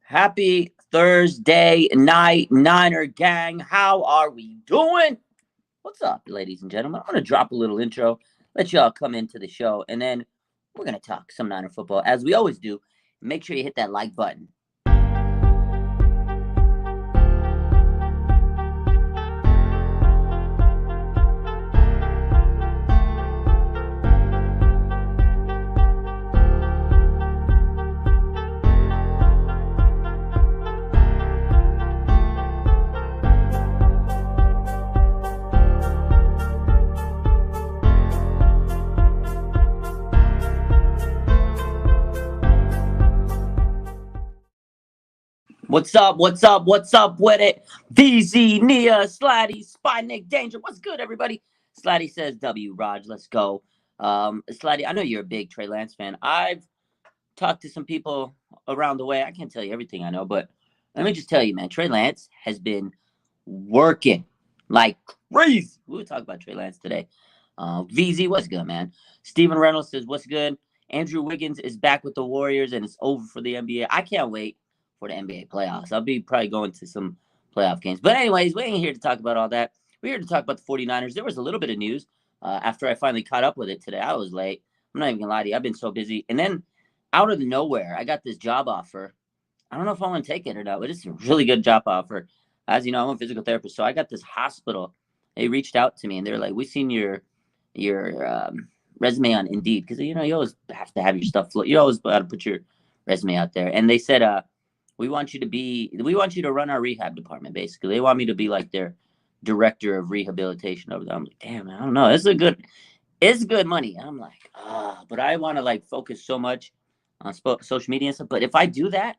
Happy Thursday night, Niner gang. How are we doing? What's up, ladies and gentlemen? I'm going to drop a little intro, let y'all come into the show, and then we're going to talk some Niner football as we always do. Make sure you hit that like button. What's up? What's up? What's up with it? VZ, Nia, Slatty, Spy, Nick, Danger. What's good, everybody? Slatty says W, Raj. Let's go. Slatty, I know you're a big Trey Lance fan. I've talked to some people around the way. I can't tell you everything I know, but let me just tell you, man, Trey Lance has been working like crazy. We'll talk about Trey Lance today. VZ, what's good, man? Steven Reynolds says, what's good? Andrew Wiggins is back with the Warriors and it's over for the NBA. I can't wait for the NBA playoffs. I'll be probably going to some playoff games. But anyways, we ain't here to talk about all that. We're here to talk about the 49ers. There was a little bit of news after I finally caught up with it today. I was late. I'm not even going to lie to you. I've been so busy. And then out of nowhere, I got this job offer. I don't know if I want to take it or not, but it's a really good job offer. As you know, I'm a physical therapist, so I got this hospital. They reached out to me and they're like, "We seen your resume on Indeed because you always have to have your stuff. You always got to put your resume out there." And they said, we want you to run our rehab department. Basically, they want me to be like their director of rehabilitation over there. I'm like, damn, man, I don't know. It's good money. I'm like, but I want to like focus so much on social media and stuff. But if I do that,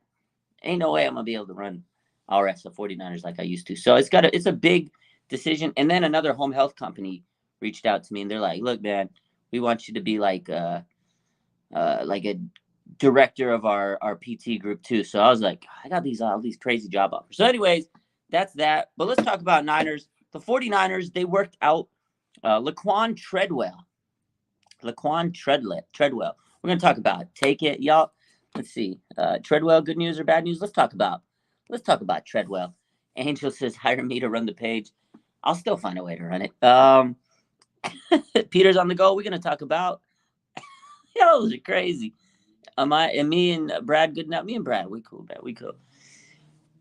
ain't no way I'm gonna be able to run RS the 49ers like I used to. So it's a big decision. And then another home health company reached out to me and they're like, look, man, we want you to be like a director of our PT group too. So I was like, I got all these crazy job offers. So anyways, that's that. But let's talk about Niners. The 49ers, they worked out Laquan Treadwell. Treadwell. We're going to talk about it. Take it, y'all. Let's see. Treadwell, good news or bad news? Let's talk about Treadwell. Angel says, hire me to run the page. I'll still find a way to run it. Peter's on the go. We're going to talk about. Y'all, those are crazy. Me and Brad good now? Me and Brad, we cool, man. We cool.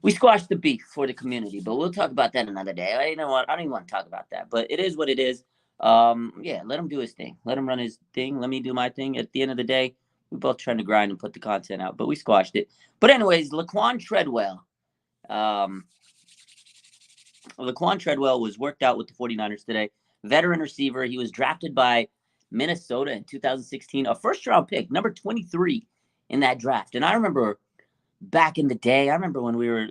We squashed the beef for the community, but we'll talk about that another day. I don't even want to talk about that, but it is what it is. Yeah, let him do his thing. Let him run his thing. Let me do my thing. At the end of the day, we're both trying to grind and put the content out, but we squashed it. But anyways, Laquan Treadwell. Laquan Treadwell was worked out with the 49ers today. Veteran receiver. He was drafted by Minnesota in 2016, a first-round pick, number 23 in that draft. And I remember back in the day, I remember when we were,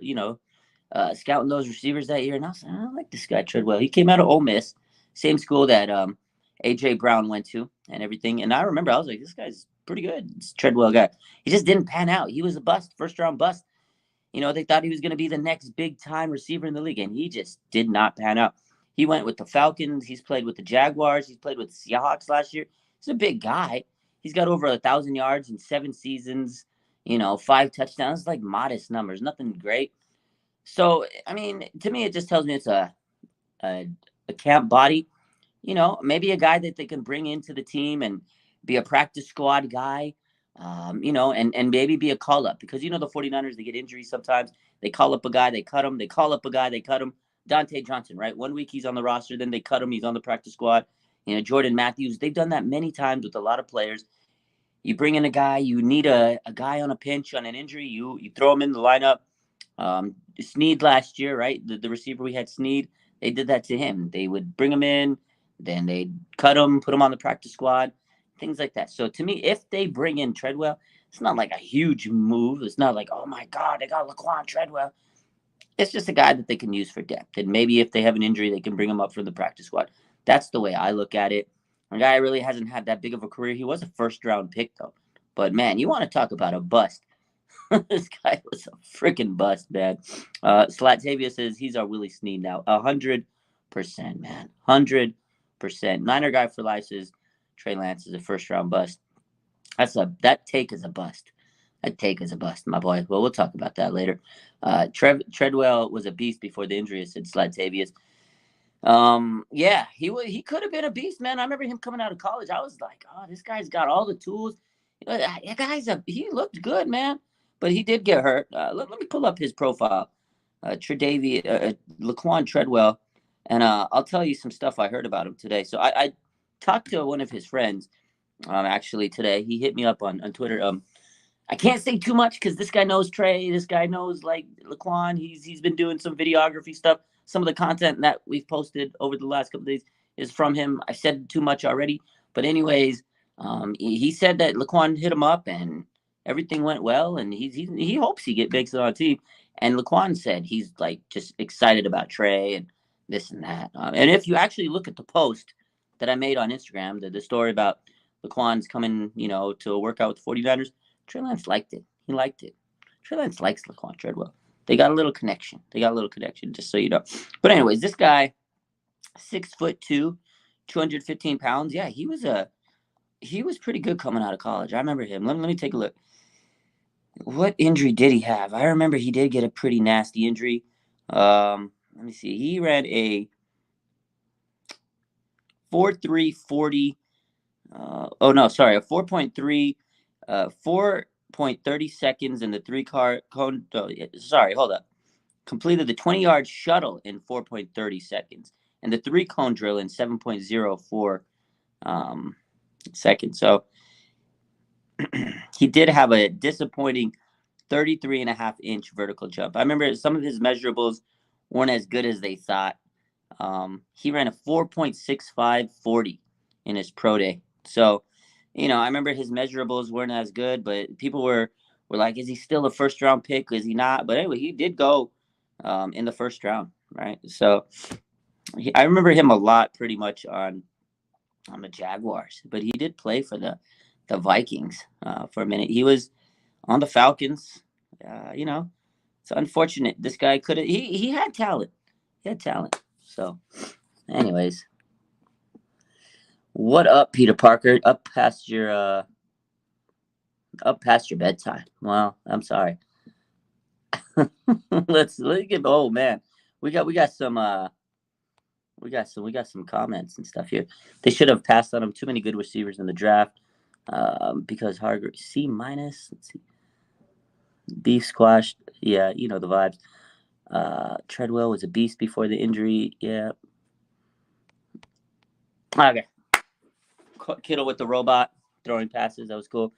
scouting those receivers that year, and I was like, I like this guy Treadwell. He came out of Ole Miss, same school that A.J. Brown went to and everything. And I remember I was like, this guy's pretty good. This Treadwell guy. He just didn't pan out. He was a bust, first-round bust. They thought he was going to be the next big-time receiver in the league, and he just did not pan out. He went with the Falcons. He's played with the Jaguars. He's played with the Seahawks last year. He's a big guy. He's got over 1,000 yards in 7 seasons, 5 touchdowns, like modest numbers, nothing great. So, I mean, to me, it just tells me it's a camp body, maybe a guy that they can bring into the team and be a practice squad guy, and maybe be a call-up. Because, the 49ers, they get injuries sometimes. They call up a guy, they cut him. They call up a guy, they cut him. Dante Johnson, right? 1 week he's on the roster, then they cut him. He's on the practice squad. Jordan Matthews. They've done that many times with a lot of players. You bring in a guy, you need a guy on a pinch, on an injury, you throw him in the lineup. Snead last year, right? The receiver we had, Snead, they did that to him. They would bring him in, then they'd cut him, put him on the practice squad, things like that. So to me, if they bring in Treadwell, it's not like a huge move. It's not like, oh my God, they got Laquan Treadwell. It's just a guy that they can use for depth. And maybe if they have an injury, they can bring him up for the practice squad. That's the way I look at it. A guy really hasn't had that big of a career. He was a first-round pick, though. But, man, you want to talk about a bust. This guy was a freaking bust, man. Slatavia says he's our Willie Snead now. 100%, man. 100%. Niner guy for life says Trey Lance is a first-round bust. That take is a bust. I'd take as a bust, my boy. Well, we'll talk about that later. Treadwell was a beast before the injury, said Slatavius. Yeah, he could have been a beast, man. I remember him coming out of college. I was like, oh, this guy's got all the tools. He looked good, man. But he did get hurt. Let me pull up his profile. Laquan Treadwell, and I'll tell you some stuff I heard about him today. So I talked to one of his friends, actually today. He hit me up on Twitter. I can't say too much because this guy knows Trey. This guy knows like Laquan. He's been doing some videography stuff. Some of the content that we've posted over the last couple of days is from him. I said too much already, but anyways, he said that Laquan hit him up and everything went well, and he hopes he makes it on a team. And Laquan said he's like just excited about Trey and this and that. And if you actually look at the post that I made on Instagram, the story about Laquan's coming, to a workout with the 49ers. Trey Lance liked it. He liked it. Trey Lance likes Laquan Treadwell. They got a little connection. Just so you know. But anyways, this guy, 6'2", 215 pounds. Yeah, he was pretty good coming out of college. I remember him. Let me take a look. What injury did he have? I remember he did get a pretty nasty injury. Let me see. He ran a 4.340. A 4.3. 4.30 seconds in the three-car cone. Hold up. Completed the 20-yard shuttle in 4.30 seconds and the three-cone drill in 7.04 seconds. So he did have a disappointing 33.5-inch vertical jump. I remember some of his measurables weren't as good as they thought. He ran a 4.6540 in his pro day. So, I remember his measurables weren't as good, but people were like, is he still a first-round pick? Is he not? But anyway, he did go in the first round, right? So I remember him a lot pretty much on the Jaguars, but he did play for the Vikings for a minute. He was on the Falcons. It's unfortunate. This guy could have. He had talent. He had talent. So, anyways, what up, Peter Parker? Up past your bedtime. Well, I'm sorry. let's get. Oh man, we got some comments and stuff here. They should have passed on him. Too many good receivers in the draft. Because Hargrave C-. Let's see. Beef squashed. Yeah, the vibes. Treadwell was a beast before the injury. Yeah. Okay. Kittle with the robot throwing passes. That was cool.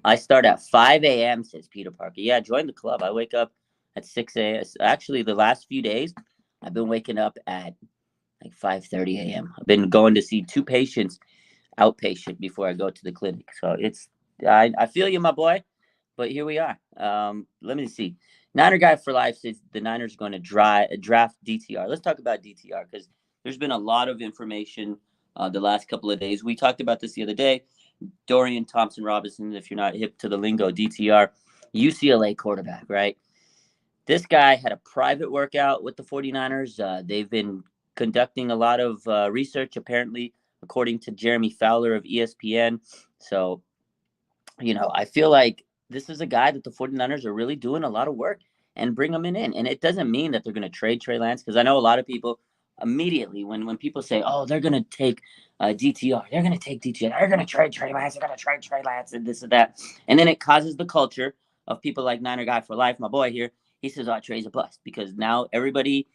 I start at 5 a.m., says Peter Parker. Yeah, join the club. I wake up at 6 a.m. Actually, the last few days, I've been waking up at like 5:30 a.m. I've been going to see 2 patients, outpatient, before I go to the clinic. So I feel you, my boy. But here we are. Let me see. Niner Guy for Life says the Niners are going to draft DTR. Let's talk about DTR because there's been a lot of information the last couple of days. We talked about this the other day. Dorian Thompson-Robinson, if you're not hip to the lingo, DTR, UCLA quarterback, right? This guy had a private workout with the 49ers. They've been conducting a lot of research, apparently, according to Jeremy Fowler of ESPN. So, I feel like this is a guy that the 49ers are really doing a lot of work and bring him in. And it doesn't mean that they're going to trade Trey Lance, because I know a lot of people immediately when people say, oh, they're going to take DTR, they're going to take DTR, they're going to trade Trey Lance, they're going to trade Trey Lance and this and that. And then it causes the culture of people like Niner Guy for Life, my boy here. He says, oh, Trey's a bust, because now everybody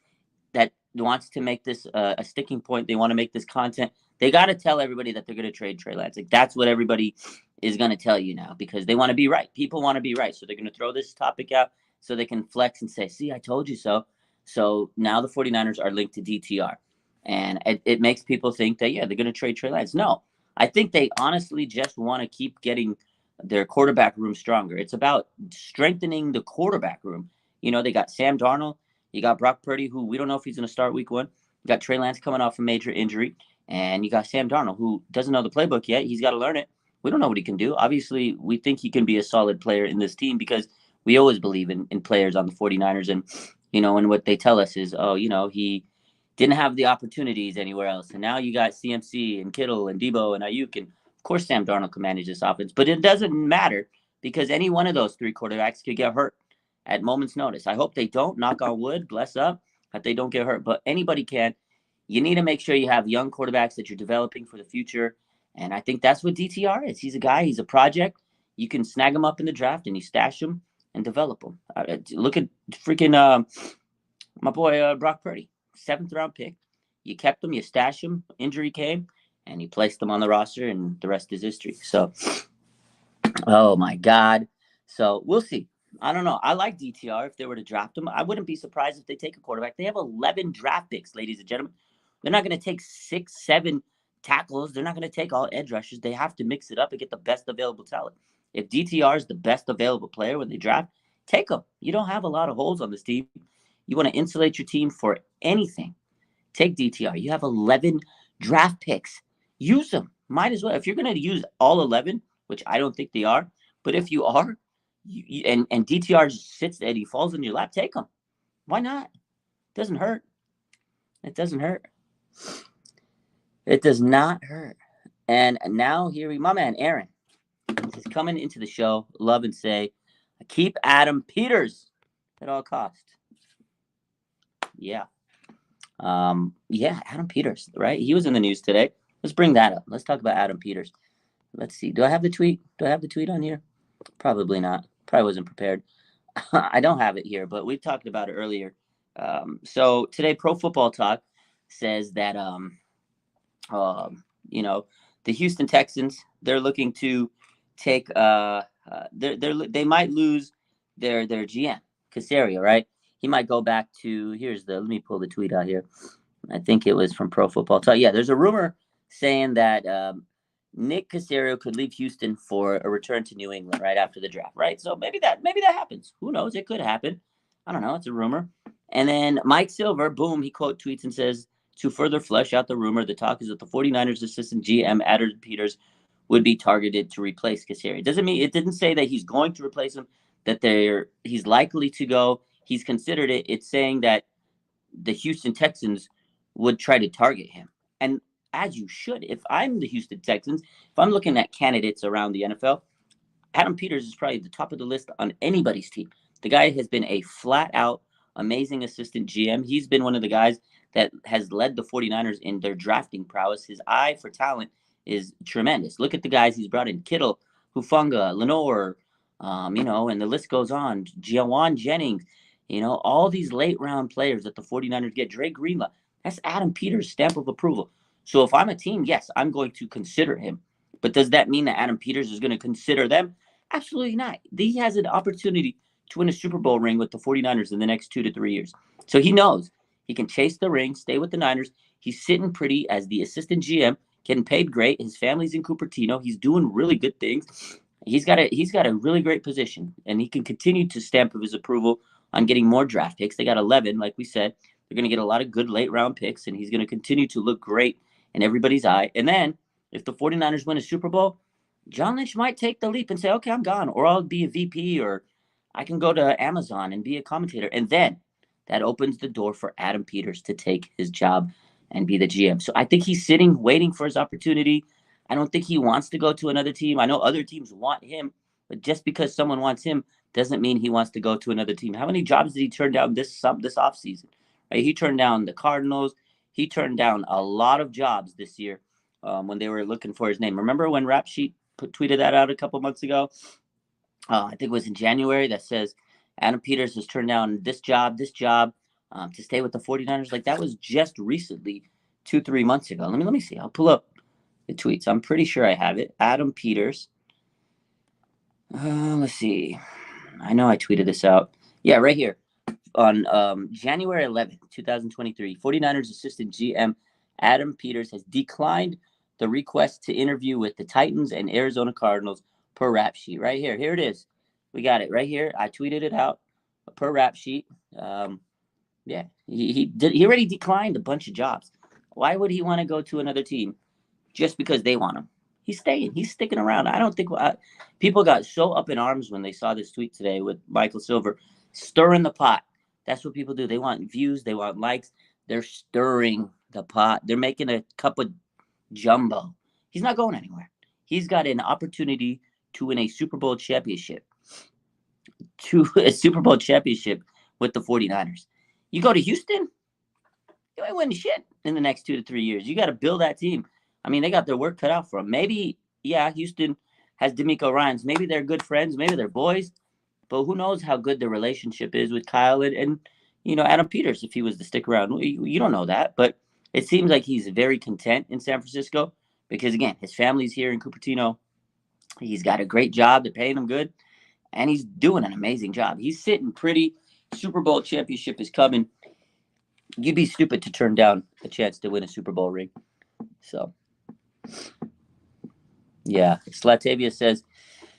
that wants to make this a sticking point, they want to make this content, they got to tell everybody that they're going to trade Trey Lance. Like, that's what everybody is going to tell you now, because they want to be right. People want to be right. So they're going to throw this topic out so they can flex and say, see, I told you so. So now the 49ers are linked to DTR. And it makes people think that, yeah, they're going to trade Trey Lance. No, I think they honestly just want to keep getting their quarterback room stronger. It's about strengthening the quarterback room. They got Sam Darnold. You got Brock Purdy, who we don't know if he's going to start week 1. You got Trey Lance coming off a major injury. And you got Sam Darnold, who doesn't know the playbook yet. He's got to learn it. We don't know what he can do. Obviously, we think he can be a solid player in this team because we always believe in players on the 49ers. And, and what they tell us is, he didn't have the opportunities anywhere else. And now you got CMC and Kittle and Debo and Ayuk. And, of course, Sam Darnold can manage this offense. But it doesn't matter because any one of those three quarterbacks could get hurt at moment's notice. I hope they don't. Knock on wood, bless up, that they don't get hurt. But anybody can. You need to make sure you have young quarterbacks that you're developing for the future. And I think that's what DTR is. He's a guy. He's a project. You can snag him up in the draft and you stash him and develop him. Look at freaking my boy Brock Purdy, 7th-round pick. You kept him. You stashed him. Injury came, and you placed him on the roster, and the rest is history. So, oh, my God. So we'll see. I don't know. I like DTR. If they were to draft him, I wouldn't be surprised if they take a quarterback. They have 11 draft picks, ladies and gentlemen. They're not going to take 6, 7 tackles. They're not going to take all edge rushers. They have to mix it up and get the best available talent. If DTR is the best available player when they draft, take him. You don't have a lot of holes on this team. You want to insulate your team for anything. Take DTR. You have 11 draft picks. Use them. Might as well. If you're going to use all 11, which I don't think they are, but if you are, and DTR just sits there and he falls in your lap, take him. Why not? It doesn't hurt. It doesn't hurt. It does not hurt. And now here my man Aaron is coming into the show. Love and say, keep Adam Peters at all costs. Yeah. Yeah, Adam Peters, right? He was in the news today. Let's bring that up. Let's talk about Adam Peters. Let's see. Do I have the tweet? Do I have the tweet on here? Probably not. Probably wasn't prepared. I don't have it here, but we talked about it earlier. So today, Pro Football Talk says that, the Houston Texans, they're looking to take, they might lose their GM, Caserio, right? He might go back to, let me pull the tweet out here. I think it was from Pro Football Talk. Yeah, there's a rumor saying that Nick Caserio could leave Houston for a return to New England right after the draft, right? So maybe that happens. Who knows? It could happen. I don't know. It's a rumor. And then Mike Silver, boom, he quote tweets and says, to further flesh out the rumor, the talk is that the 49ers assistant GM Adam Peters would be targeted to replace Caserio. It didn't say that he's going to replace him, that he's likely to go. He's considered it. It's saying that the Houston Texans would try to target him. And as you should, if I'm the Houston Texans, if I'm looking at candidates around the NFL, Adam Peters is probably the top of the list on anybody's team. The guy has been a flat out amazing assistant GM. He's been one of the guys that has led the 49ers in their drafting prowess. His eye for talent is tremendous. Look at the guys he's brought in: Kittle, Hufanga, Lenore, and the list goes on. Jawan Jennings, all these late round players that the 49ers get. Dre Greenlaw, that's Adam Peters' stamp of approval. So if I'm a team, yes, I'm going to consider him. But does that mean that Adam Peters is going to consider them? Absolutely not. He has an opportunity to win a Super Bowl ring with the 49ers in the next 2 to 3 years. So he knows he can chase the ring, stay with the Niners. He's sitting pretty as the assistant GM, getting paid great. His family's in Cupertino. He's doing really good things. He's got a really great position, and he can continue to stamp of his approval on getting more draft picks. They got 11, like we said. They're going to get a lot of good late round picks, and he's going to continue to look great in everybody's eye. And then if the 49ers win a Super Bowl, John Lynch might take the leap and say, okay, I'm gone, or I'll be a VP, or I can go to Amazon and be a commentator. And then that opens the door for Adam Peters to take his job and be the GM. So I think he's sitting, waiting for his opportunity. I don't think he wants to go to another team. I know other teams want him, but just because someone wants him doesn't mean he wants to go to another team. How many jobs did he turn down this offseason? Right? He turned down the Cardinals. He turned down a lot of jobs this year when they were looking for his name. Remember when Rap Sheet tweeted that out a couple months ago? I think it was in January, that says Adam Peters has turned down this job, to stay with the 49ers. Like, that was just recently, 2-3 months ago. Let me see. I'll pull up the tweets. I'm pretty sure I have it. Adam Peters. Let's see. I know I tweeted this out. Yeah, right here. On January 11th, 2023, 49ers assistant GM Adam Peters has declined the request to interview with the Titans and Arizona Cardinals per Rap Sheet. Right here. Here it is. We got it right here. I tweeted it out per Rap Sheet. Yeah, he already declined a bunch of jobs. Why would he want to go to another team just because they want him? He's staying. He's sticking around. I don't think people got so up in arms when they saw this tweet today with Michael Silver stirring the pot. That's what people do. They want views. They want likes. They're stirring the pot. They're making a cup of jumbo. He's not going anywhere. He's got an opportunity to win a Super Bowl championship, with the 49ers. You go to Houston, you ain't winning shit in the next 2 to 3 years. You got to build that team. I mean, they got their work cut out for them. Maybe, yeah, Houston has DeMeco Ryans. Maybe they're good friends. Maybe they're boys. But who knows how good their relationship is with Kyle and Adam Peters if he was to stick around. You don't know that. But it seems like he's very content in San Francisco because, again, his family's here in Cupertino. He's got a great job. They're paying him good. And he's doing an amazing job. He's sitting pretty. Super Bowl championship is coming. You'd be stupid to turn down a chance to win a Super Bowl ring. So, yeah. Slatavia says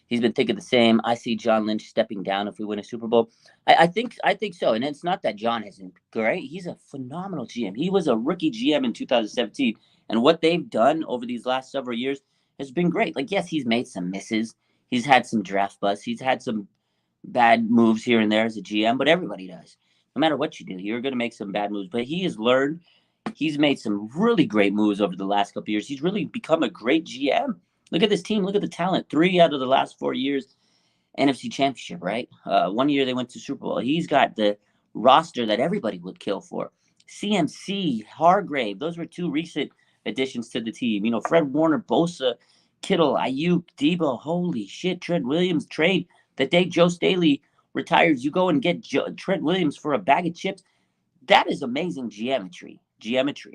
he's been thinking the same. I see John Lynch stepping down if we win a Super Bowl. I think so. And it's not that John isn't great. He's a phenomenal GM. He was a rookie GM in 2017. And what they've done over these last several years has been great. Like, yes, he's made some misses. He's had some draft busts. He's had some bad moves here and there as a GM, but everybody does. No matter what you do, you're going to make some bad moves. But he has learned. He's made some really great moves over the last couple of years. He's really become a great GM. Look at this team. Look at the talent. 3 out of the last 4 years, NFC Championship, right? 1 year they went to Super Bowl. He's got the roster that everybody would kill for. CMC, Hargrave, those were 2 recent additions to the team. Fred Warner, Bosa, Kittle, Ayuk, Debo. Holy shit, Trent Williams trade. The day Joe Staley retires, you go and get Trent Williams for a bag of chips. That is amazing geometry.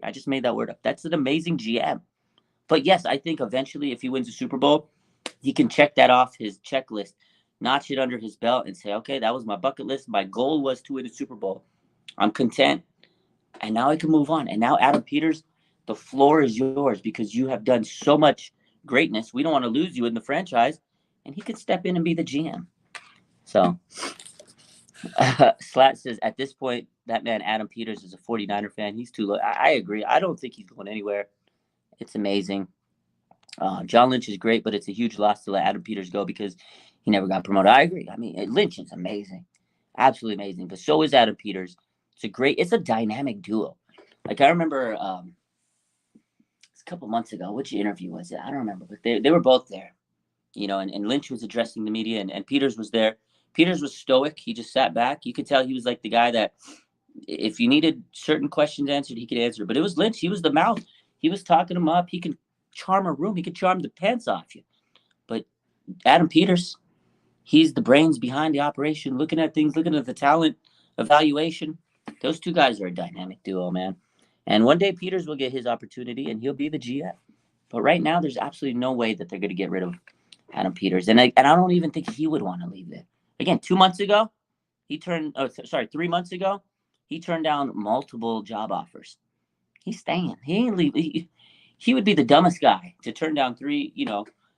I just made that word up. That's an amazing GM. But yes, I think eventually if he wins a Super Bowl, he can check that off his checklist, notch it under his belt and say, okay, that was my bucket list. My goal was to win a Super Bowl. I'm content. And now I can move on. And now, Adam Peters, the floor is yours because you have done so much greatness. We don't want to lose you in the franchise. And he could step in and be the GM. So, Slat says, at this point, that man, Adam Peters, is a 49er fan. He's too low. I agree. I don't think he's going anywhere. It's amazing. John Lynch is great, but it's a huge loss to let Adam Peters go because he never got promoted. I agree. I mean, Lynch is amazing. Absolutely amazing. But so is Adam Peters. It's a dynamic duo. Like, I remember a couple months ago, which interview was it? I don't remember, but they were both there. And Lynch was addressing the media, and Peters was there. Peters was stoic. He just sat back. You could tell he was like the guy that if you needed certain questions answered, he could answer. But it was Lynch. He was the mouth. He was talking him up. He could charm a room. He could charm the pants off you. But Adam Peters, he's the brains behind the operation, looking at things, looking at the talent evaluation. Those 2 guys are a dynamic duo, man. And one day Peters will get his opportunity, and he'll be the GM. But right now, there's absolutely no way that they're going to get rid of Adam Peters. And I don't even think he would want to leave there. Again, 2 months ago, 3 months ago, he turned down multiple job offers. He's staying. He ain't leaving. He would be the dumbest guy to turn down 3,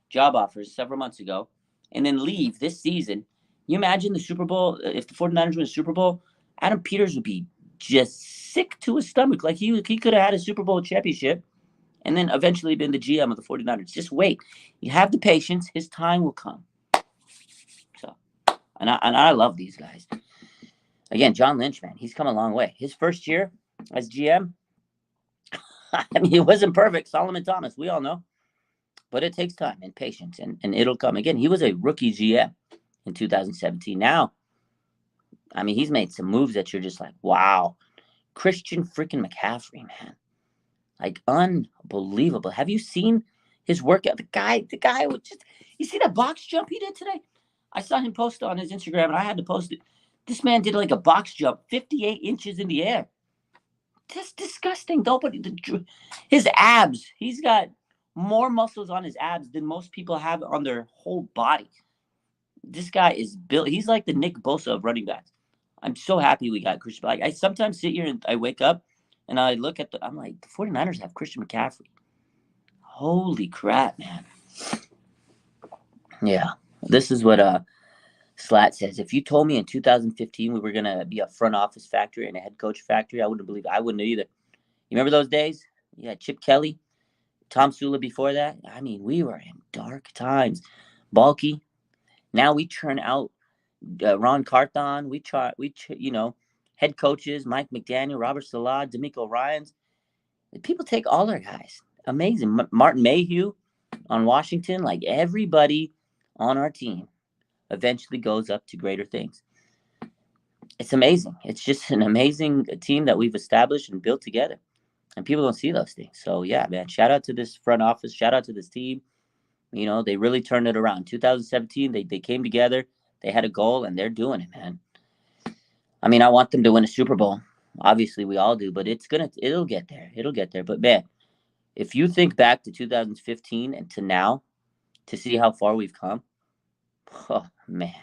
job offers several months ago and then leave this season. You imagine the Super Bowl, if the 49ers win a Super Bowl, Adam Peters would be just sick to his stomach. Like, he could have had a Super Bowl championship and then eventually been the GM of the 49ers. Just wait. You have the patience. His time will come. So, and I love these guys. Again, John Lynch, man, he's come a long way. His first year as GM, I mean, it wasn't perfect. Solomon Thomas, we all know. But it takes time and patience, and it'll come. Again, he was a rookie GM in 2017. Now, I mean, he's made some moves that you're just like, wow. Christian freaking McCaffrey, man. Like, unbelievable. Have you seen his workout? The guy would just, you see that box jump he did today? I saw him post on his Instagram, and I had to post it. This man did like a box jump 58 inches in the air. That's disgusting. His abs, he's got more muscles on his abs than most people have on their whole body. This guy is built. He's like the Nick Bosa of running backs. I'm so happy we got Christian. Like, I sometimes sit here and I wake up and I look at I'm like, the 49ers have Christian McCaffrey. Holy crap, man. Yeah. This is what Slat says. If you told me in 2015 we were going to be a front office factory and a head coach factory, I wouldn't believe it. I wouldn't either. You remember those days? Yeah, Chip Kelly, Tom Sula before that. I mean, we were in dark times. Balky. Now we churn out Ron Carthon. Head coaches, Mike McDaniel, Robert Saleh, DeMeco Ryans. People take all our guys. Amazing. Martin Mayhew on Washington. Like, everybody on our team eventually goes up to greater things. It's amazing. It's just an amazing team that we've established and built together. And people don't see those things. So, yeah, man, shout out to this front office. Shout out to this team. You know, they really turned it around. 2017, they came together. They had a goal, and they're doing it, man. I mean, I want them to win a Super Bowl. Obviously, we all do, but it'll get there. It'll get there. But, man, if you think back to 2015 and to now, to see how far we've come, oh, man,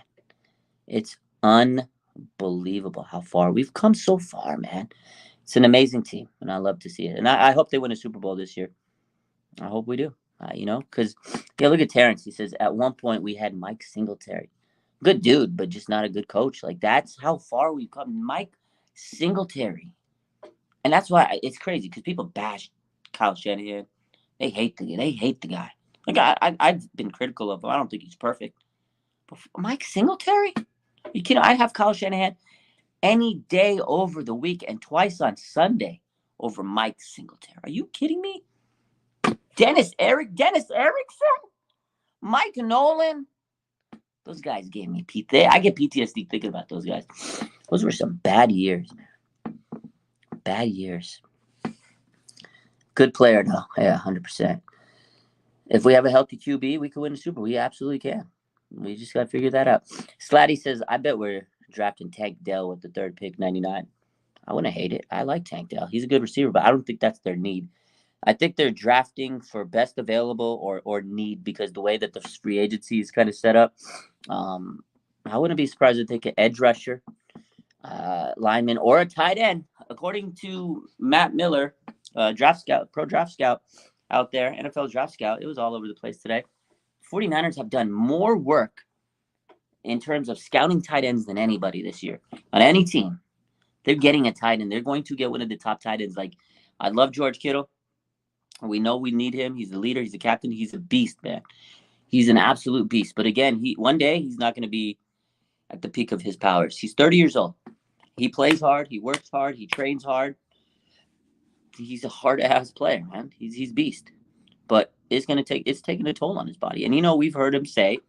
it's unbelievable how far we've come so far, man. It's an amazing team, and I love to see it. And I hope they win a Super Bowl this year. I hope we do. You know, because, yeah, look at Terrence. He says, at one point we had Mike Singletary. Good dude, but just not a good coach. Like, that's how far we've come. Mike Singletary. And that's why it's crazy, because people bash Kyle Shanahan. They hate the guy. Like, I've been critical of him. I don't think he's perfect. But Mike Singletary? You kidding? I'd have Kyle Shanahan any day over the week and twice on Sunday over Mike Singletary. Are you kidding me? Dennis Erickson, Mike Nolan. Those guys gave me PTSD. I get PTSD thinking about those guys. Those were some bad years, man. Bad years. Good player, though. Yeah, 100%. If we have a healthy QB, we could win a Super Bowl. We absolutely can. We just got to figure that out. Slatty says, I bet we're drafting Tank Dell with the third pick, 99. I wouldn't hate it. I like Tank Dell. He's a good receiver, but I don't think that's their need. I think they're drafting for best available or need, because the way that the free agency is kind of set up. I wouldn't be surprised if they take an edge rusher, lineman, or a tight end. According to Matt Miller, draft scout, pro draft scout out there, NFL draft scout, it was all over the place today. 49ers have done more work in terms of scouting tight ends than anybody this year on any team. They're getting a tight end. They're going to get one of the top tight ends. Like, I love George Kittle. We know we need him. He's the leader. He's the captain. He's a beast, man. He's an absolute beast. But again, one day he's not going to be at the peak of his powers. He's 30 years old. He plays hard. He works hard. He trains hard. He's a hard-ass player, man. He's beast. But it's taking a toll on his body. And, you know, we've heard him say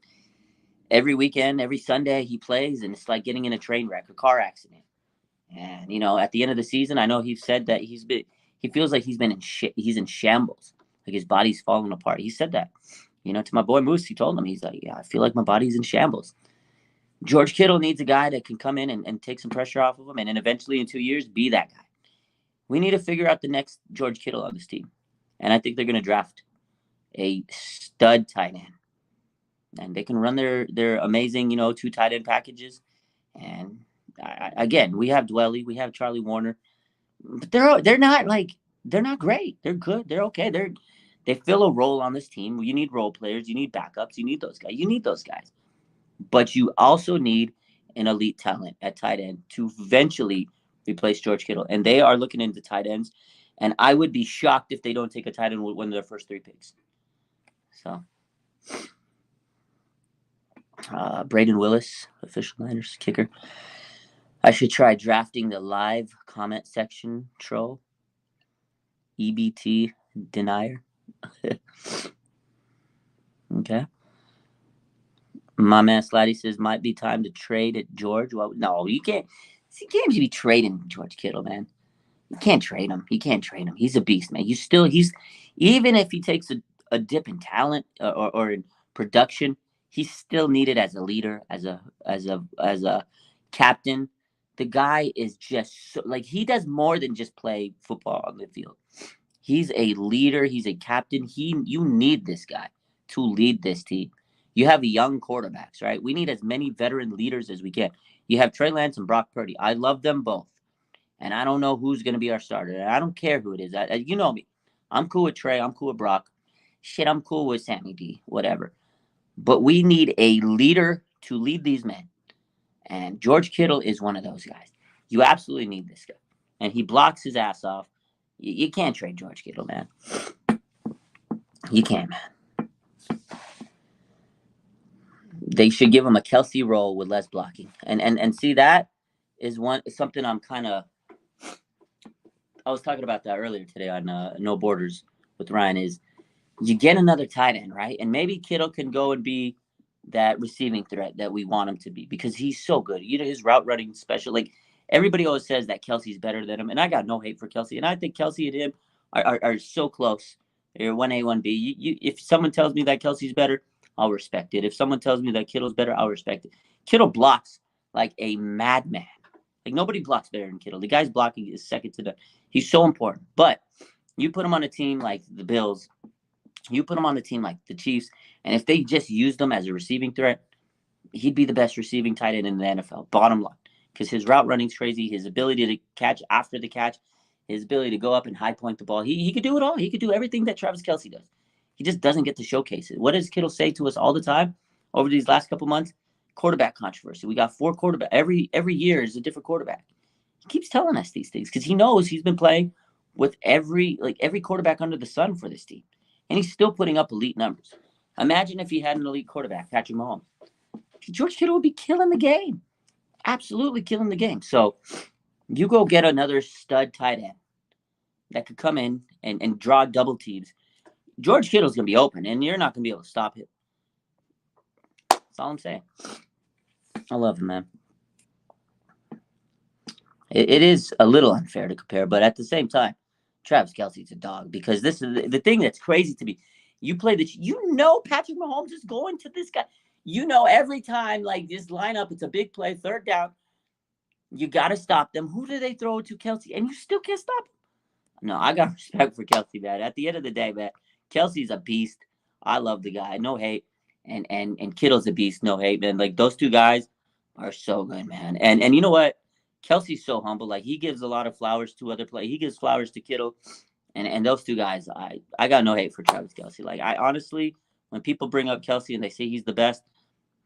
every weekend, every Sunday he plays, and it's like getting in a train wreck, a car accident. And, you know, at the end of the season, I know he said that he feels like he's in shambles. Like, his body's falling apart. He said that, you know, to my boy Moose. He told him, he's like, yeah, I feel like my body's in shambles. George Kittle needs a guy that can come in and take some pressure off of him, and then eventually in 2 years be that guy. We need to figure out the next George Kittle on this team. And I think they're going to draft a stud tight end. And they can run their amazing, you know, 2 tight end packages. And again, we have Dwelly, we have Charlie Warner. But they're not great. They're good. They're okay. They fill a role on this team. You need role players. You need backups. You need those guys. But you also need an elite talent at tight end to eventually replace George Kittle. And they are looking into tight ends. And I would be shocked if they don't take a tight end with one of their first 3 picks. So, Braden Willis, official Niners kicker. I should try drafting the live comment section troll. EBT denier. Okay. My man Slatty says, might be time to trade at George. Well, no, you can't. You can't be trading George Kittle, man. You can't trade him. He's a beast, man. Even if he takes a dip in talent or in production, he's still needed as a leader, as a captain. The guy is just he does more than just play football on the field. He's a leader. He's a captain. You need this guy to lead this team. You have young quarterbacks, right? We need as many veteran leaders as we can. You have Trey Lance and Brock Purdy. I love them both. And I don't know who's going to be our starter. I don't care who it is. You know me. I'm cool with Trey. I'm cool with Brock. Shit, I'm cool with Sammy D. Whatever. But we need a leader to lead these men. And George Kittle is one of those guys. You absolutely need this guy. And he blocks his ass off. You can't trade George Kittle, man. You can't, man. They should give him a Kelsey role with less blocking. And see, that is something I'm kind of... I was talking about that earlier today on No Borders with Ryan, is you get another tight end, right? And maybe Kittle can go and be that receiving threat that we want him to be because he's so good. You know, his route running special. Like everybody always says that Kelsey's better than him, and I got no hate for Kelsey. And I think Kelsey and him are so close. They're 1A, 1B. If someone tells me that Kelsey's better, I'll respect it. If someone tells me that Kittle's better, I'll respect it. Kittle blocks like a madman. Like nobody blocks better than Kittle. The guy's blocking is second to none. He's so important. But you put him on a team like the Bills, you put him on the team like the Chiefs, and if they just used him as a receiving threat, he'd be the best receiving tight end in the NFL. Bottom line, because his route running's crazy, his ability to catch after the catch, his ability to go up and high point the ball. He could do it all. He could do everything that Travis Kelce does. He just doesn't get to showcase it. What does Kittle say to us all the time over these last couple months? Quarterback controversy. We got 4 quarterbacks. Every year is a different quarterback. He keeps telling us these things because he knows he's been playing with every quarterback under the sun for this team. And he's still putting up elite numbers. Imagine if he had an elite quarterback, Patrick Mahomes. George Kittle would be killing the game. Absolutely killing the game. So you go get another stud tight end that could come in and draw double teams. George Kittle's going to be open, and you're not going to be able to stop him. That's all I'm saying. I love him, man. It is a little unfair to compare, but at the same time, Travis Kelce's a dog because this is the thing that's crazy to me. You play Patrick Mahomes is going to this guy. Every time like this lineup, it's a big play, third down. You got to stop them. Who do they throw to? Kelce, and you still can't stop him. No, I got respect for Kelce, man. At the end of the day, man, Kelce's a beast. I love the guy. No hate. And Kittle's a beast. No hate, man. Like those two guys are so good, man. And you know what? Kelce's so humble. Like he gives a lot of flowers to other players. He gives flowers to Kittle. And those two guys, I got no hate for Travis Kelce. Like I honestly, when people bring up Kelce and they say he's the best,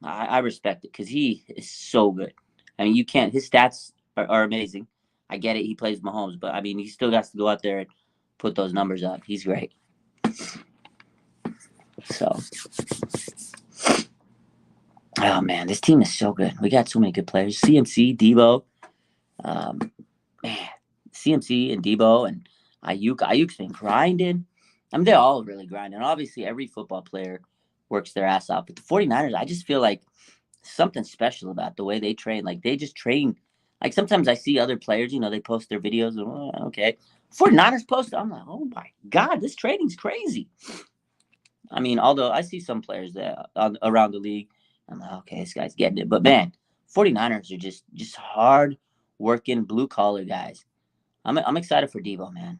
I respect it because he is so good. I mean, you can't. His stats are amazing. I get it. He plays Mahomes, but I mean, he still has to go out there and put those numbers up. He's great. So, oh man, this team is so good. We got so many good players. CMC, Debo, man, CMC and Debo and Ayuk. Ayuk's been grinding. I mean, they're all really grinding. Obviously, every football player works their ass off. But the 49ers, I just feel like something special about the way they train. Like they just train. Like sometimes I see other players, they post their videos. And, okay. 49ers post. I'm like, oh my God, this training's crazy. I mean, although I see some players that around the league, I'm like, okay, this guy's getting it. But man, 49ers are just hard working blue collar guys. I'm excited for Debo, man.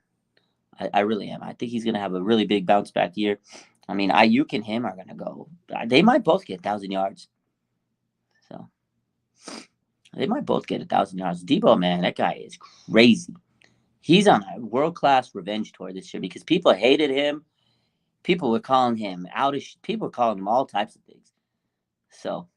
I really am. I think he's gonna have a really big bounce back year. I mean, Ayuk and him are gonna go. They might both get 1,000 yards. So they might both get 1,000 yards. Debo, man, that guy is crazy. He's on a world-class revenge tour this year because people hated him. People were calling him people were calling him all types of things. So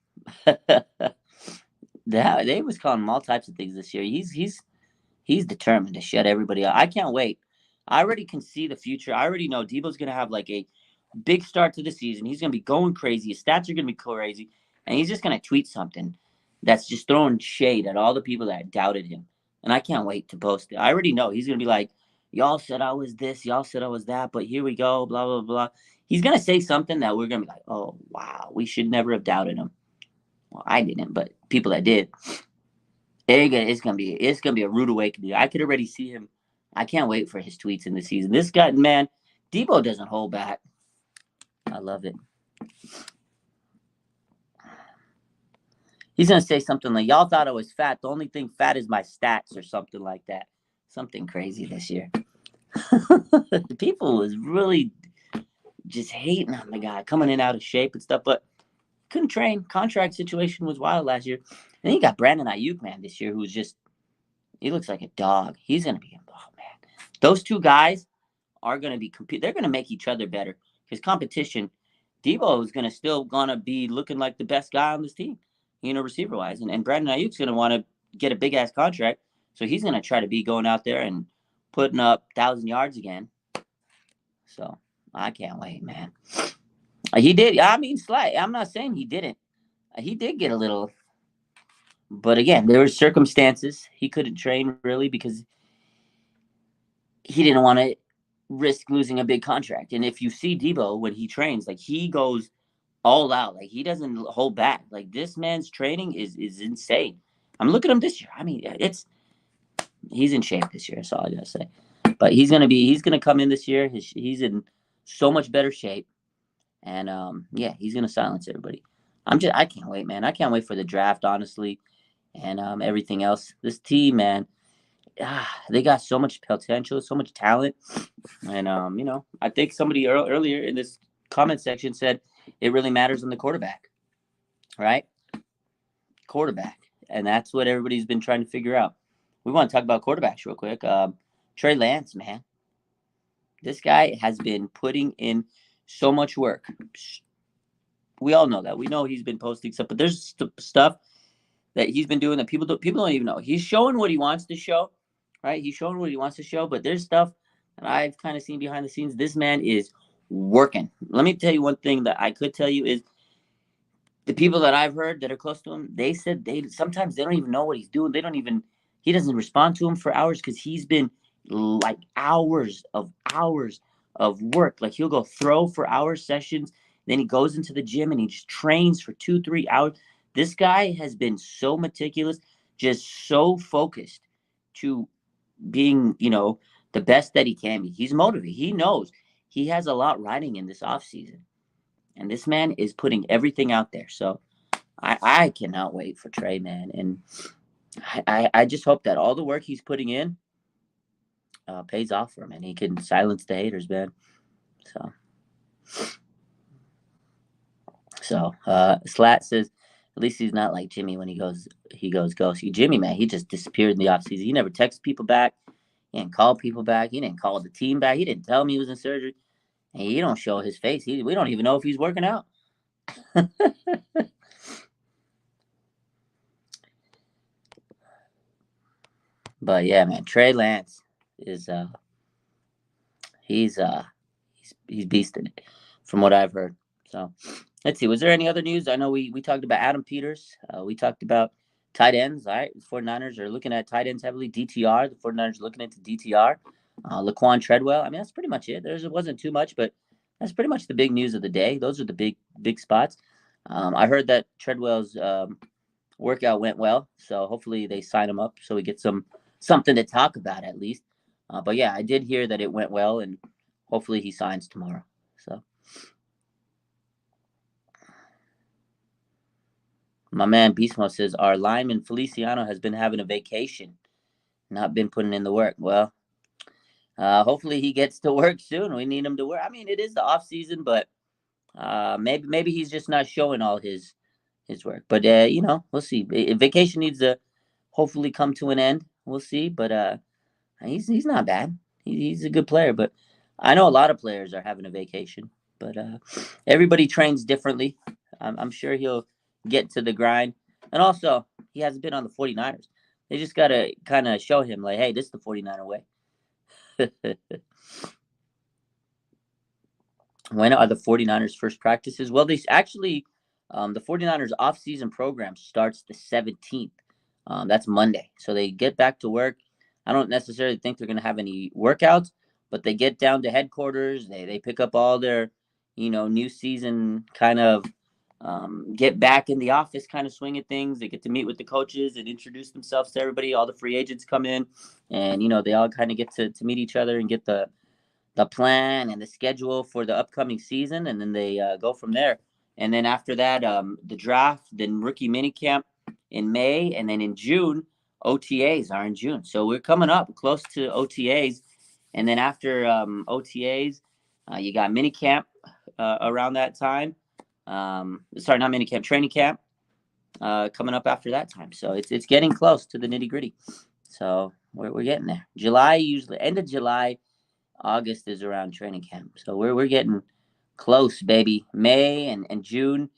they was calling him all types of things this year. He's determined to shut everybody up. I can't wait. I already can see the future. I already know Debo's gonna have like a big start to the season. He's gonna be going crazy. His stats are gonna be crazy, and he's just gonna tweet something that's just throwing shade at all the people that doubted him. And I can't wait to post it. I already know he's gonna be like, y'all said I was this, y'all said I was that, but here we go, blah, blah, blah. He's gonna say something that we're gonna be like, oh wow, we should never have doubted him. Well, I didn't, but people that did. It's gonna be a rude awakening. I could already see him. I can't wait for his tweets in the season. This guy, man, Debo doesn't hold back. I love it. He's gonna say something like, y'all thought I was fat. The only thing fat is my stats or something like that. Something crazy this year. The people was really just hating on the guy, coming in out of shape and stuff, but couldn't train. Contract situation was wild last year. And then you got Brandon Ayuk, man, this year, who's just, he looks like a dog. He's going to be, oh, man. Those two guys are going to be, they're going to make each other better. Because competition, Debo is still going to be looking like the best guy on this team, receiver-wise. And Brandon Ayuk's going to want to get a big-ass contract. So he's going to try to be going out there and putting up 1,000 yards again. So I can't wait, man. He did. I mean, I'm not saying he didn't. He did get a little. But again, there were circumstances. He couldn't train really because he didn't want to risk losing a big contract. And if you see Debo when he trains, like he goes all out. Like he doesn't hold back. Like this man's training is insane. I'm looking at him this year. I mean, he's in shape this year. That's all I gotta say. But he's gonna come in this year. He's in so much better shape, and yeah, he's gonna silence everybody. I can't wait, man. I can't wait for the draft, honestly, and everything else. This team, man, they got so much potential, so much talent, and I think somebody earlier in this comment section said it really matters on the quarterback, right? Quarterback, and that's what everybody's been trying to figure out. We want to talk about quarterbacks real quick. Trey Lance, man, this guy has been putting in so much work. We all know that. We know he's been posting stuff, but there's stuff that he's been doing that people don't even know. He's showing what he wants to show, right? He's showing what he wants to show, but there's stuff that I've kind of seen behind the scenes. This man is working. Let me tell you one thing that I could tell you is the people that I've heard that are close to him, they said sometimes they don't even know what he's doing. He doesn't respond to him for hours because he's been like hours of work. Like he'll go throw for hours sessions, then he goes into the gym and he just trains for 2-3 hours. This guy has been so meticulous, just so focused to being, the best that he can be. He's motivated. He knows he has a lot riding in this offseason. And this man is putting everything out there. So I cannot wait for Trey, man. And I just hope that all the work he's putting in pays off for him and he can silence the haters, man. So Slat says, at least he's not like Jimmy when he goes ghost. Jimmy, man, he just disappeared in the offseason. He never texted people back. He didn't call people back. He didn't call the team back. He didn't tell me he was in surgery. And he don't show his face. We don't even know if he's working out. But yeah, man, Trey Lance is he's beasting it from what I've heard. So let's see. Was there any other news? I know we talked about Adam Peters. We talked about tight ends. All right, the 49ers are looking at tight ends heavily. DTR. The 49ers are looking into DTR. Laquan Treadwell. I mean, that's pretty much it. It wasn't too much, but that's pretty much the big news of the day. Those are the big spots. I heard that Treadwell's workout went well, so hopefully they sign him up so we get something to talk about at least. But yeah, I did hear that it went well, and hopefully he signs tomorrow. So my man Beastmo says our lineman Feliciano has been having a vacation, not been putting in the work. Well, hopefully he gets to work soon. We need him to work. I mean, it is the off season, but maybe he's just not showing all his work. But we'll see. Vacation needs to hopefully come to an end. We'll see. But he's not bad. He's a good player. But I know a lot of players are having a vacation. But everybody trains differently. I'm sure he'll get to the grind. And also, he hasn't been on the 49ers. They just got to kind of show him, like, hey, this is the 49er way. When are the 49ers first practices? Well, they actually, the 49ers off-season program starts the 17th. That's Monday. So they get back to work. I don't necessarily think they're going to have any workouts, but they get down to headquarters. They pick up all their, new season kind of get back in the office kind of swing of things. They get to meet with the coaches and introduce themselves to everybody. All the free agents come in and, they all kind of get to meet each other and get the plan and the schedule for the upcoming season. And then they go from there. And then after that, the draft, then rookie minicamp in May. And then in June, OTAs are in June. So we're coming up close to OTAs. And then after OTAs, you got minicamp around that time. Sorry, not minicamp, training camp coming up after that time. So it's getting close to the nitty gritty. So we're getting there. July, usually end of July, August is around training camp. So we're getting close, baby. May and June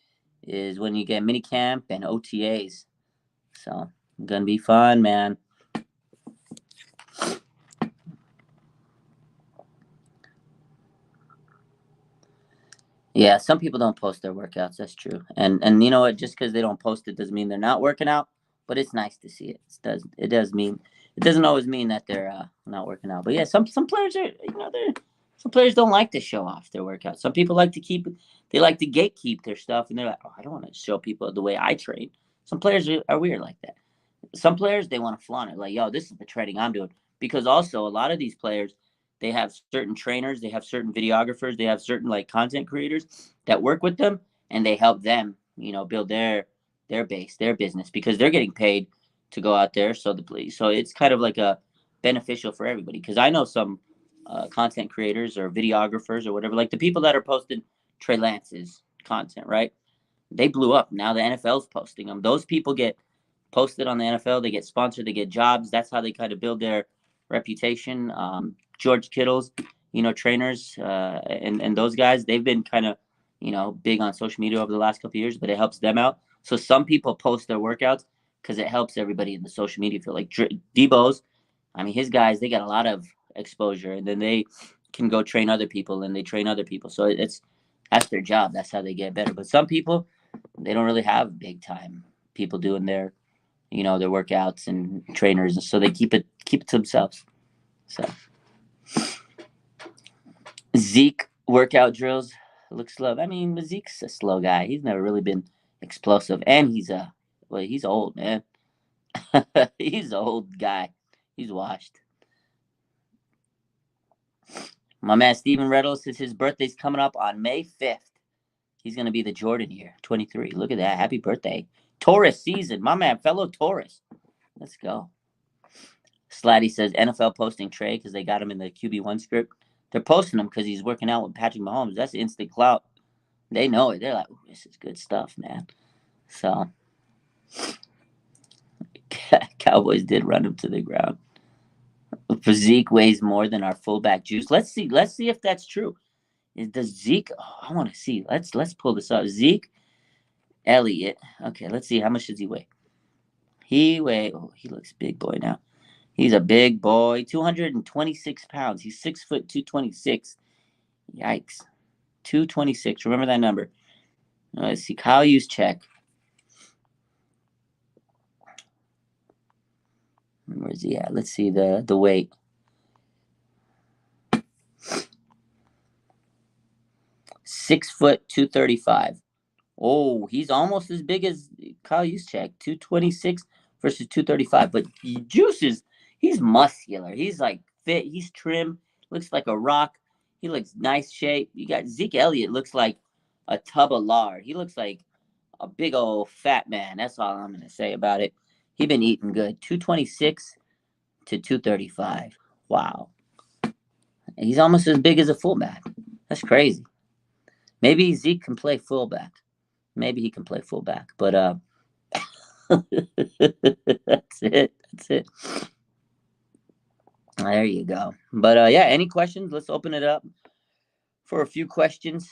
is when you get mini camp and OTAs. So gonna be fun, man. Yeah, some people don't post their workouts. That's true. And you know what? Just because they don't post it doesn't mean they're not working out. But it's nice to see it. It does mean it doesn't always mean that they're not working out. But yeah, some players are they're Some players don't like to show off their workouts. Some people like to they like to gatekeep their stuff, and they're like, oh, I don't want to show people the way I train. Some players are weird like that. Some players, they want to flaunt it, like, yo, this is the training I'm doing. Because also, a lot of these players, they have certain trainers, they have certain videographers, they have certain like content creators that work with them, and they help them, build their base, their business, because they're getting paid to go out there. So it's kind of like a beneficial for everybody. Because I know some content creators or videographers or whatever, like the people that are posting Trey Lance's content, right? They blew up. Now the NFL's posting them. Those people get posted on the NFL. They get sponsored. They get jobs. That's how they kind of build their reputation. George Kittle's, trainers and those guys, they've been kind of, big on social media over the last couple of years, but it helps them out. So some people post their workouts because it helps everybody in the social media field. Like Debo's, I mean, his guys, they got a lot of exposure, and then they can go train other people, and they train other people. So that's their job. That's how they get better. But some people, they don't really have big time people doing their their workouts and trainers, and so they keep it to themselves. So Zeke workout drills look slow. I mean, Zeke's a slow guy. He's never really been explosive, and he's old, man. He's an old guy. He's washed. My man Steven Reddle says his birthday's coming up on May 5th. He's gonna be the Jordan year, 23. Look at that. Happy birthday. Taurus season. My man, fellow Taurus. Let's go. Slatty says NFL posting Trey because they got him in the QB1 script. They're posting him because he's working out with Patrick Mahomes. That's instant clout. They know it. They're like, this is good stuff, man. So, Cowboys did run him to the ground. Zeke weighs more than our fullback Juice. Let's see. Let's see if that's true. Does Zeke? Oh, I want to see. Let's pull this up. Zeke Elliott. Okay, let's see. How much does he weigh? He looks big boy now. He's a big boy, 226 pounds. He's 6', 226. Yikes. 226. Remember that number. Let's see. Kyle Juszczyk. Where's he at? Let's see the weight. 6', 235. Oh, he's almost as big as Kyle Juszczyk. 226 versus 235. But Juice he's muscular. He's like fit. He's trim. Looks like a rock. He looks nice shape. You got Zeke Elliott, looks like a tub of lard. He looks like a big old fat man. That's all I'm gonna say about it. He been eating good. 226 to 235. Wow. He's almost as big as a fullback. That's crazy. Maybe Zeke can play fullback. Maybe he can play fullback. But that's it. That's it. There you go. But yeah, any questions? Let's open it up for a few questions.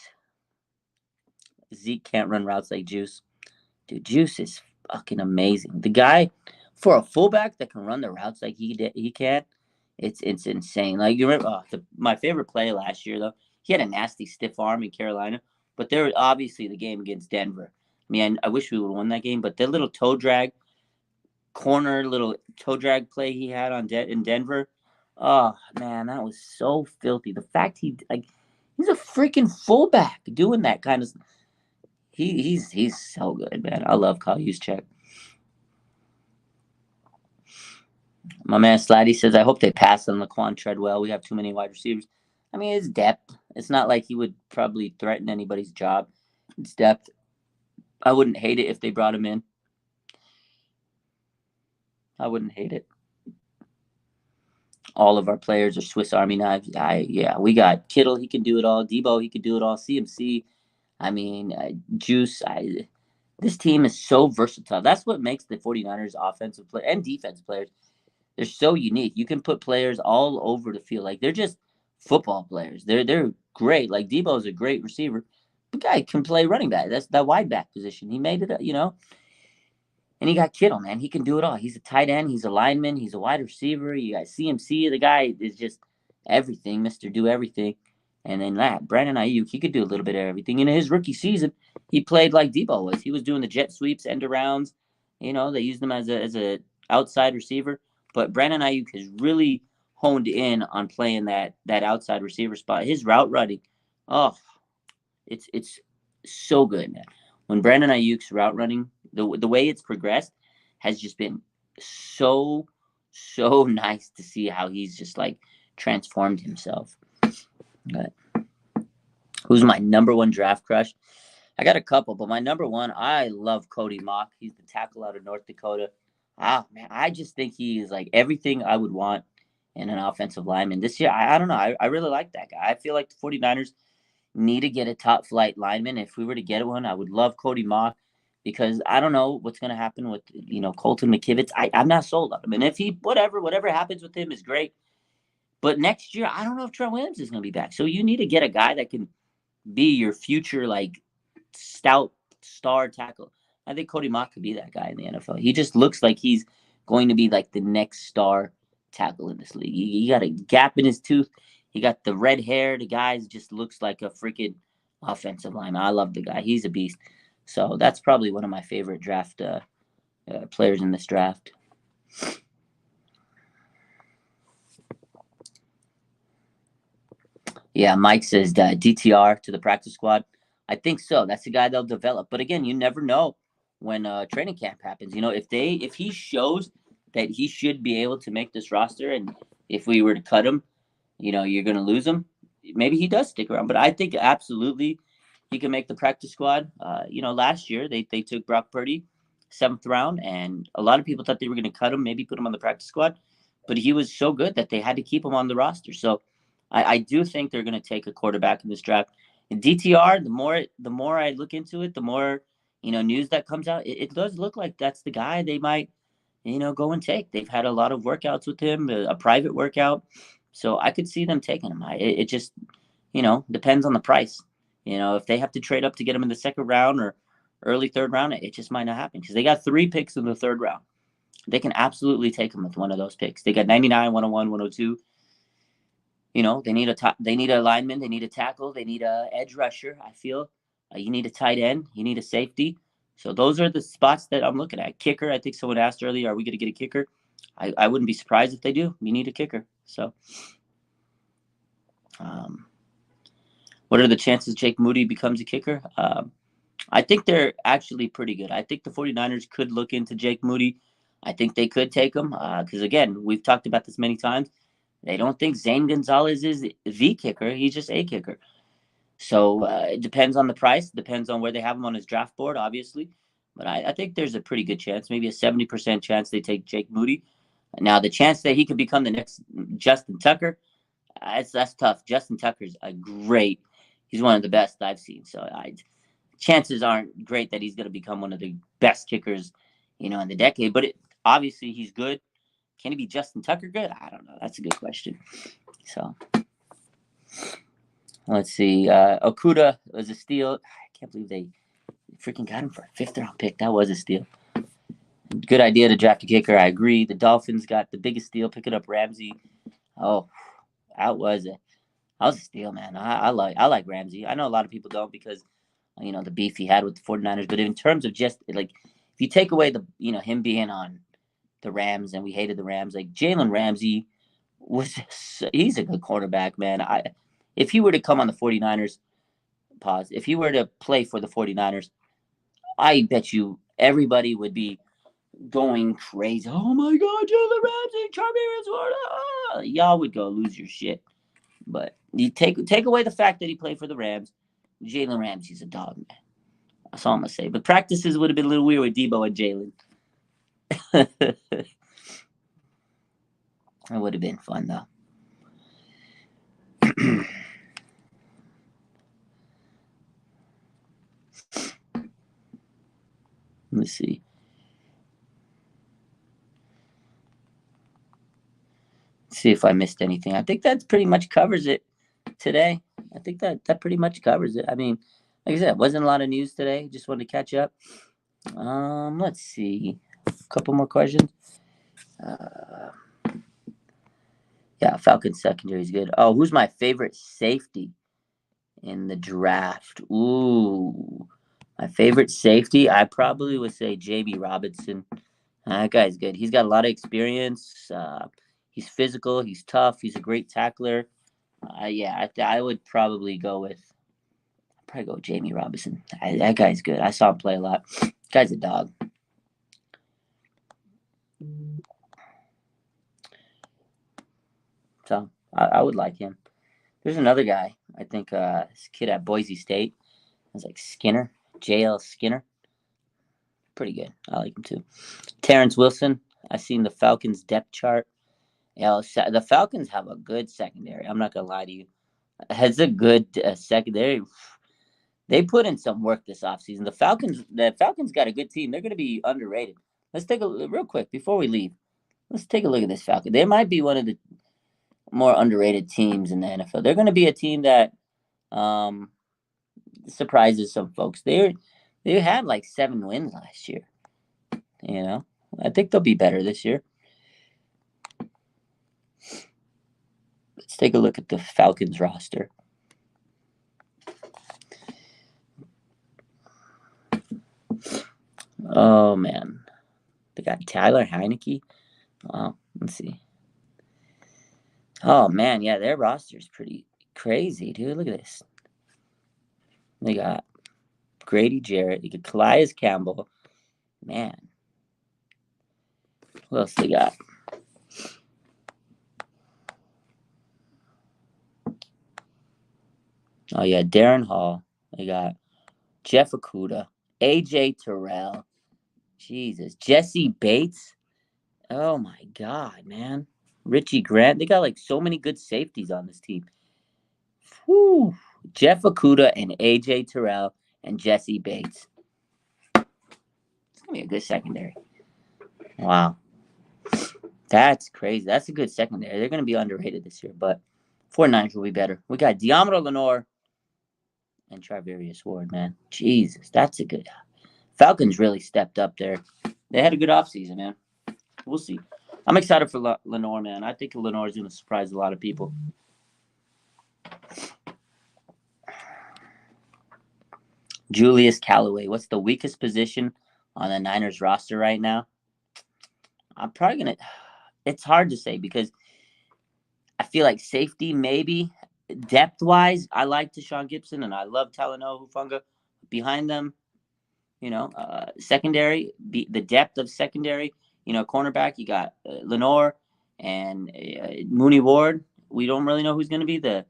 Zeke can't run routes like Juice. Dude, Juice is fucking amazing. The guy, for a fullback that can run the routes like he can, it's insane. Like, you remember my favorite play last year, though? He had a nasty stiff arm in Carolina, but there was obviously the game against Denver. I mean, I wish we would have won that game, but the little toe drag play he had in Denver, oh man, that was so filthy. The fact he's a freaking fullback doing that kind of. He's so good, man. I love Kyle Juszczyk. My man Slatty says, I hope they pass on Laquan Treadwell. We have too many wide receivers. I mean, it's depth. It's not like he would probably threaten anybody's job. It's depth. I wouldn't hate it if they brought him in. I wouldn't hate it. All of our players are Swiss Army knives. We got Kittle. He can do it all. Debo, he can do it all. CMC. I mean, Juice. This team is so versatile. That's what makes the 49ers offensive play and defensive players. They're so unique. You can put players all over the field. Like, they're just football players. They're great. Like, Debo's a great receiver. The guy can play running back. That's that wide back position. He made it, And you got Kittle, man. He can do it all. He's a tight end. He's a lineman. He's a wide receiver. You got CMC. The guy is just everything, Mr. Do Everything. And then Brandon Ayuk, he could do a little bit of everything. In his rookie season, he played like Debo was. He was doing the jet sweeps, end arounds. They used him as a outside receiver. But Brandon Ayuk has really honed in on playing that outside receiver spot. His route running, oh, it's so good, man. When Brandon Ayuk's route running, the way it's progressed has just been so nice to see how he's just like transformed himself. But who's my number one draft crush? I got a couple, but my number one, I love Cody Mock. He's the tackle out of North Dakota. Ah, man, I just think he is like everything I would want in an offensive lineman. This year, I don't know. I really like that guy. I feel like the 49ers need to get a top flight lineman. If we were to get one, I would love Cody Mock because I don't know what's going to happen with, Colton McKivitz. I'm not sold on him. And if he, whatever happens with him is great. But next year, I don't know if Trent Williams is going to be back. So you need to get a guy that can be your future, like, stout star tackle. I think Cody Mock could be that guy in the NFL. He just looks like he's going to be like the next star tackle in this league. He got a gap in his tooth. He got the red hair. The guy just looks like a freaking offensive lineman. I love the guy. He's a beast. So that's probably one of my favorite draft players in this draft. Yeah, Mike says DTR to the practice squad. I think so. That's the guy they'll develop. But again, you never know when training camp happens. If he shows that he should be able to make this roster, and if we were to cut him, you're going to lose him. Maybe he does stick around. But I think absolutely he can make the practice squad. Last year they took Brock Purdy, 7th round, and a lot of people thought they were going to cut him, maybe put him on the practice squad. But he was so good that they had to keep him on the roster. So I do think they're going to take a quarterback in this draft. And DTR, the more I look into it, the more news that comes out. It does look like that's the guy they might go and take. They've had a lot of workouts with him, a private workout, so I could see them taking him. It just depends on the price. If they have to trade up to get him in the 2nd round or early 3rd round, it just might not happen because they got 3 picks in the 3rd round. They can absolutely take him with one of those picks. They got 99, 101, 102. They need a lineman, they need a tackle, they need a edge rusher. I feel you need a tight end, you need a safety. So those are the spots that I'm looking at. Kicker, I think someone asked earlier, are we going to get a kicker? I wouldn't be surprised if they do. We need a kicker. So, what are the chances Jake Moody becomes a kicker? I think they're actually pretty good. I think the 49ers could look into Jake Moody. I think they could take him because, again, we've talked about this many times. They don't think Zane Gonzalez is the kicker. He's just a kicker. So it depends on the price. Depends on where they have him on his draft board, obviously. But I think there's a pretty good chance, maybe a 70% chance they take Jake Moody. Now, the chance that he could become the next Justin Tucker, that's tough. Justin Tucker's he's one of the best I've seen. So chances aren't great that he's going to become one of the best kickers, in the decade. But obviously he's good. Can he be Justin Tucker good? I don't know. That's a good question. So let's see. Okuda was a steal. I can't believe they freaking got him for a 5th round pick. That was a steal. Good idea to draft a kicker. I agree. The Dolphins got the biggest steal, picking up Ramsey. Oh, that was a steal, man. I like Ramsey. I know a lot of people don't because the beef he had with the 49ers. But in terms of just like if you take away the him being on the Rams and we hated the Rams, like Jalen Ramsey he's a good quarterback, man. If he were to come on the 49ers, if he were to play for the 49ers, I bet you everybody would be going crazy. Oh my God, Jalen Ramsey, Charvarius Ward. Y'all would go lose your shit. But you take away the fact that he played for the Rams, Jalen Ramsey's a dog, man. That's all I'm gonna say. But practices would have been a little weird with Debo and Jalen. It would have been fun though. Let's see. See if I missed anything. I think that pretty much covers it today. I think that pretty much covers it. I mean, like I said, it wasn't a lot of news today. Just wanted to catch up. Let's see. A couple more questions. Yeah, Falcons secondary is good. Oh, who's my favorite safety in the draft? Ooh, my favorite safety, I probably would say J.B. Robinson. That guy's good. He's got a lot of experience. He's physical. He's tough. He's a great tackler. Yeah, I would probably go with Jamie Robinson. That guy's good. I saw him play a lot. Guy's a dog. So I would like him. There's another guy. I think this kid at Boise State. It's like Skinner, J.L. Skinner. Pretty good. I like him too. Terrence Wilson. I've seen the Falcons depth chart. Yeah, the Falcons have a good secondary. I'm not gonna lie to you. Has a good secondary. They put in some work this offseason. The Falcons got a good team. They're gonna be underrated. Let's take a real quick before we leave. Let's take a look at this Falcon. They might be one of the more underrated teams in the NFL. They're gonna be a team that surprises some folks. They had like 7 wins last year. You know, I think they'll be better this year. Let's take a look at the Falcons roster. Oh man, they got Tyler Heineke. Wow, let's see. Oh man, yeah, their roster's pretty crazy, dude. Look at this. They got Grady Jarrett. They got Calais Campbell. Man, what else they got? Oh yeah, Darren Hall. They got Jeff Okudah, AJ Terrell. Jesus, Jesse Bates. Oh my God, man. Richie Grant. They got like so many good safeties on this team. Whew. Jeff Okudah and AJ Terrell and Jesse Bates. It's gonna be a good secondary. Wow. That's crazy. That's a good secondary. They're gonna be underrated this year, but 49ers will be better. We got Deommodore Lenoir and Charvarius Ward, man. Jesus, that's a good. Falcons really stepped up there. They had a good offseason, man. We'll see. I'm excited for Lenoir, man. I think Lenoir is going to surprise a lot of people. Julius Callaway. What's the weakest position on the Niners roster right now? I'm probably going to... It's hard to say because I feel like safety, maybe. Depth-wise, I like Deshaun Gibson and I love Talanoa Hufanga. Behind them, secondary, the depth of secondary, cornerback, you got Lenoir and Mooney Ward. We don't really know who's going to be the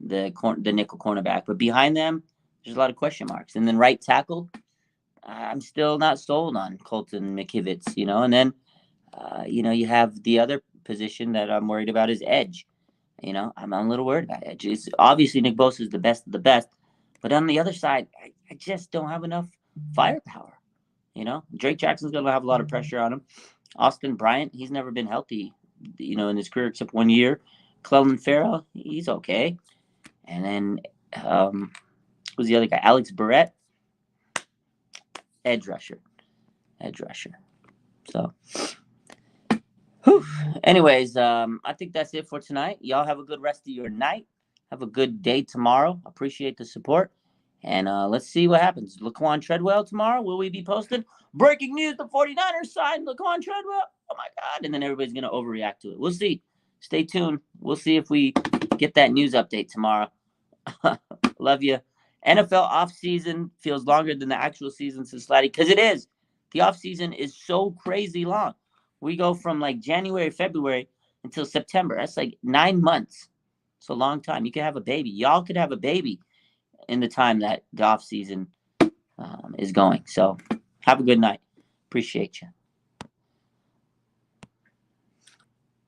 nickel cornerback, but behind them, there's a lot of question marks. And then right tackle, I'm still not sold on Colton McKivitz, and then, you have the other position that I'm worried about is edge. I'm a little worried about edge. It's obviously Nick Bosa is the best of the best, but on the other side, I just don't have enough firepower. Drake Jackson's going to have a lot of pressure on him. Austin Bryant, he's never been healthy, in his career except 1 year. Clelin Ferrell, he's okay. And then who's the other guy? Alex Barrett, edge rusher. So, whew. Anyways, I think that's it for tonight. Y'all have a good rest of your night. Have a good day tomorrow. Appreciate the support. And let's see what happens. Laquan Treadwell tomorrow. Will we be posted? Breaking news, the 49ers signed Laquan Treadwell. Oh, my God. And then everybody's going to overreact to it. We'll see. Stay tuned. We'll see if we get that news update tomorrow. Love you. NFL offseason feels longer than the actual season, Cincinnati, because it is. The offseason is so crazy long. We go from like January, February until September. That's like 9 months. It's a long time. You could have a baby. Y'all could have a baby in the time that the offseason is going. So have a good night. Appreciate you.